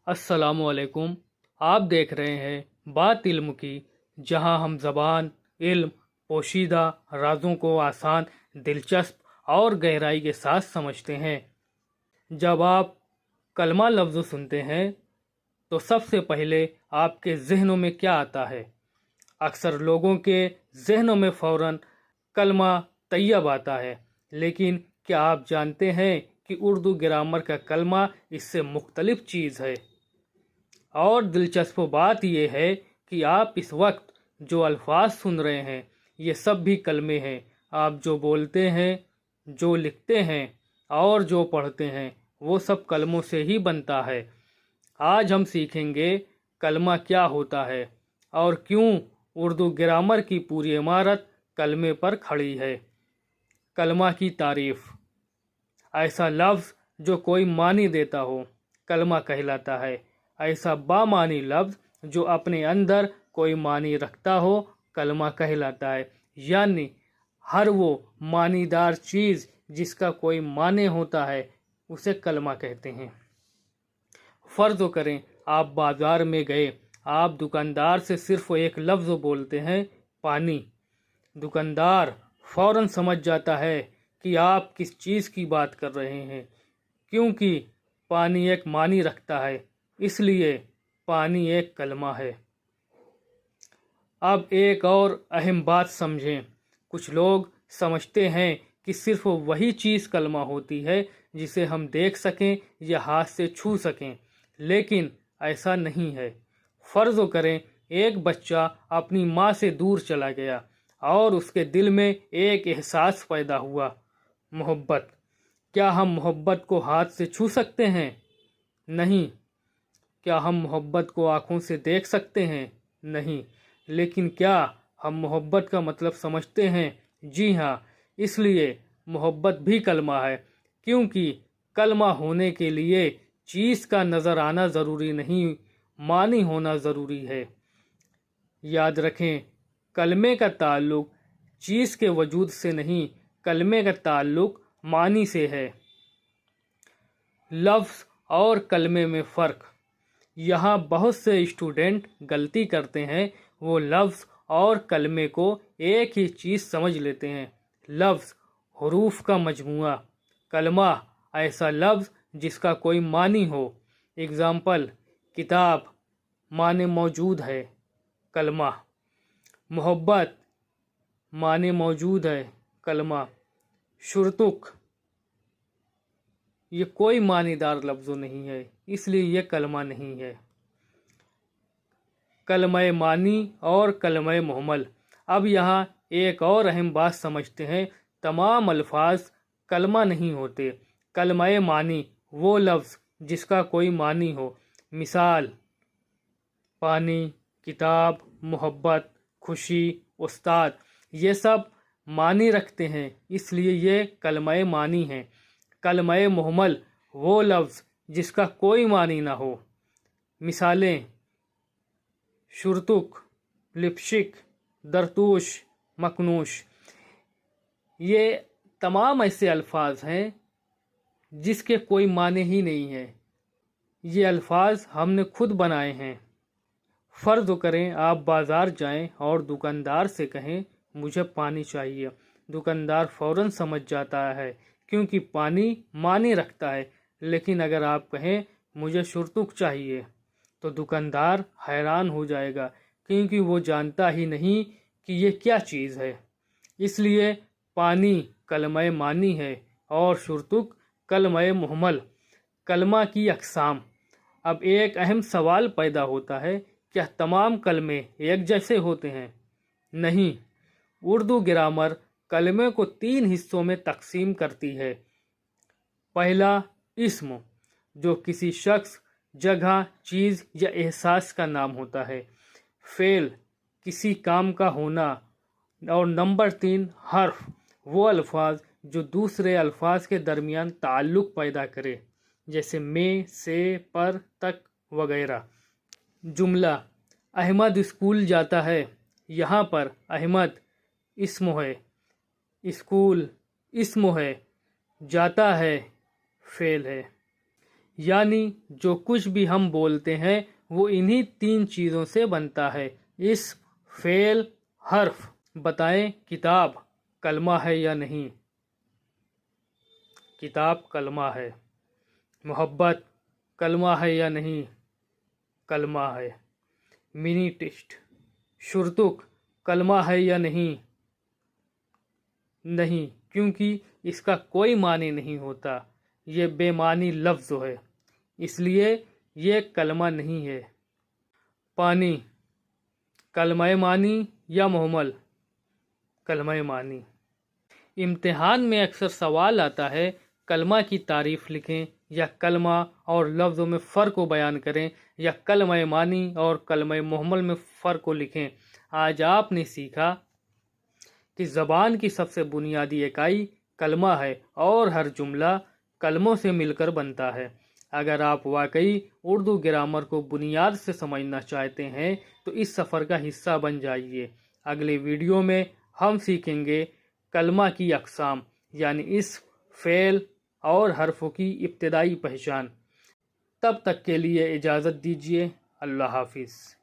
السلام علیکم۔ آپ دیکھ رہے ہیں بات علم کی، جہاں ہم زبان، علم، پوشیدہ رازوں کو آسان، دلچسپ اور گہرائی کے ساتھ سمجھتے ہیں۔ جب آپ کلمہ لفظ سنتے ہیں تو سب سے پہلے آپ کے ذہنوں میں کیا آتا ہے؟ اکثر لوگوں کے ذہنوں میں فوراً کلمہ طیب آتا ہے، لیکن کیا آپ جانتے ہیں کہ اردو گرامر کا کلمہ اس سے مختلف چیز ہے؟ اور دلچسپ بات یہ ہے کہ آپ اس وقت جو الفاظ سن رہے ہیں یہ سب بھی کلمے ہیں۔ آپ جو بولتے ہیں، جو لکھتے ہیں اور جو پڑھتے ہیں وہ سب کلموں سے ہی بنتا ہے۔ آج ہم سیکھیں گے کلمہ کیا ہوتا ہے اور کیوں اردو گرامر کی پوری عمارت کلمے پر کھڑی ہے۔ کلمہ کی تعریف: ایسا لفظ جو کوئی معنی دیتا ہو کلمہ کہلاتا ہے۔ ایسا بامعنی لفظ جو اپنے اندر کوئی معنی رکھتا ہو کلمہ کہلاتا ہے۔ یعنی ہر وہ معنی دار چیز جس کا کوئی معنی ہوتا ہے اسے کلمہ کہتے ہیں۔ فرض کریں آپ بازار میں گئے، آپ دکاندار سے صرف ایک لفظ بولتے ہیں، پانی۔ دکاندار فوراً سمجھ جاتا ہے کہ آپ کس چیز کی بات کر رہے ہیں، کیونکہ پانی ایک معنی رکھتا ہے، اس لیے پانی ایک کلمہ ہے۔ اب ایک اور اہم بات سمجھیں۔ کچھ لوگ سمجھتے ہیں کہ صرف وہی چیز کلمہ ہوتی ہے جسے ہم دیکھ سکیں یا ہاتھ سے چھو سکیں، لیکن ایسا نہیں ہے۔ فرض کریں ایک بچہ اپنی ماں سے دور چلا گیا اور اس کے دل میں ایک احساس پیدا ہوا، محبت۔ کیا ہم محبت کو ہاتھ سے چھو سکتے ہیں؟ نہیں۔ کیا ہم محبت کو آنکھوں سے دیکھ سکتے ہیں؟ نہیں۔ لیکن کیا ہم محبت کا مطلب سمجھتے ہیں؟ جی ہاں، اس لیے محبت بھی کلمہ ہے، کیونکہ کلمہ ہونے کے لیے چیز کا نظر آنا ضروری نہیں، معنی ہونا ضروری ہے۔ یاد رکھیں، کلمے کا تعلق چیز کے وجود سے نہیں، کلمے کا تعلق معنی سے ہے۔ لفظ اور کلمے میں فرق: یہاں بہت سے اسٹوڈنٹ غلطی کرتے ہیں، وہ لفظ اور کلمے کو ایک ہی چیز سمجھ لیتے ہیں۔ لفظ حروف کا مجموعہ، کلمہ ایسا لفظ جس کا کوئی معنی ہو۔ اگزامپل: کتاب معنی موجود ہے، کلمہ۔ محبت معنی موجود ہے، کلمہ۔ شرطک یہ کوئی معنی دار لفظ نہیں ہے، اس لیے یہ کلمہ نہیں ہے۔ کلمہ معنی اور کلمہ محمل: اب یہاں ایک اور اہم بات سمجھتے ہیں، تمام الفاظ کلمہ نہیں ہوتے۔ کلمہ معنی وہ لفظ جس کا کوئی معنی ہو۔ مثال: پانی، کتاب، محبت، خوشی، استاد، یہ سب معنی رکھتے ہیں، اس لیے یہ کلمہ معنی ہیں۔ کلمہ محمل وہ لفظ جس کا کوئی معنی نہ ہو۔ مثالیں: شرطک، لپشک، درتوش، مکنوش۔ یہ تمام ایسے الفاظ ہیں جس کے کوئی معنی ہی نہیں ہے، یہ الفاظ ہم نے خود بنائے ہیں۔ فرض کریں آپ بازار جائیں اور دکاندار سے کہیں مجھے پانی چاہیے، دکاندار فوراً سمجھ جاتا ہے کیونکہ پانی معنی رکھتا ہے۔ لیکن اگر آپ کہیں مجھے شرطک چاہیے تو دکاندار حیران ہو جائے گا، کیونکہ وہ جانتا ہی نہیں کہ یہ کیا چیز ہے۔ اس لیے پانی کلمہ معنی ہے اور شرطک کلمہ محمل۔ کلمہ کی اقسام: اب ایک اہم سوال پیدا ہوتا ہے، کیا تمام کلمے ایک جیسے ہوتے ہیں؟ نہیں۔ اردو گرامر کلمے کو 3 حصوں میں تقسیم کرتی ہے۔ پہلا، اسم، جو کسی شخص، جگہ، چیز یا احساس کا نام ہوتا ہے۔ فعل، کسی کام کا ہونا۔ اور نمبر 3، حرف، وہ الفاظ جو دوسرے الفاظ کے درمیان تعلق پیدا کرے، جیسے میں، سے، پر، تک وغیرہ۔ جملہ: احمد اسکول جاتا ہے۔ یہاں پر احمد اسم ہے، اسکول اسم ہے، جاتا ہے فعل ہے۔ یعنی جو کچھ بھی ہم بولتے ہیں وہ انہی 3 چیزوں سے بنتا ہے، اسم، فعل، حرف۔ بتائیں کتاب کلمہ ہے یا نہیں؟ کتاب کلمہ ہے۔ محبت کلمہ ہے یا نہیں؟ کلمہ ہے۔ منی ٹیسٹ شرطک کلمہ ہے یا نہیں؟ نہیں، کیونکہ اس کا کوئی معنی نہیں ہوتا، یہ بے معنی لفظ ہے، اس لیے یہ کلمہ نہیں ہے۔ پانی کلمہ معنی یا محمل؟ کلمہ معنی۔ امتحان میں اکثر سوال آتا ہے کلمہ کی تعریف لکھیں یا کلمہ اور لفظوں میں فرق کو بیان کریں یا کلمہ معنی اور کلمہ محمل میں فرق کو لکھیں۔ آج آپ نے سیکھا کہ زبان کی سب سے بنیادی اکائی کلمہ ہے اور ہر جملہ کلموں سے مل کر بنتا ہے۔ اگر آپ واقعی اردو گرامر کو بنیاد سے سمجھنا چاہتے ہیں تو اس سفر کا حصہ بن جائیے۔ اگلے ویڈیو میں ہم سیکھیں گے کلمہ کی اقسام، یعنی اسم، فعل اور حرفوں کی ابتدائی پہچان۔ تب تک کے لیے اجازت دیجیے۔ اللہ حافظ۔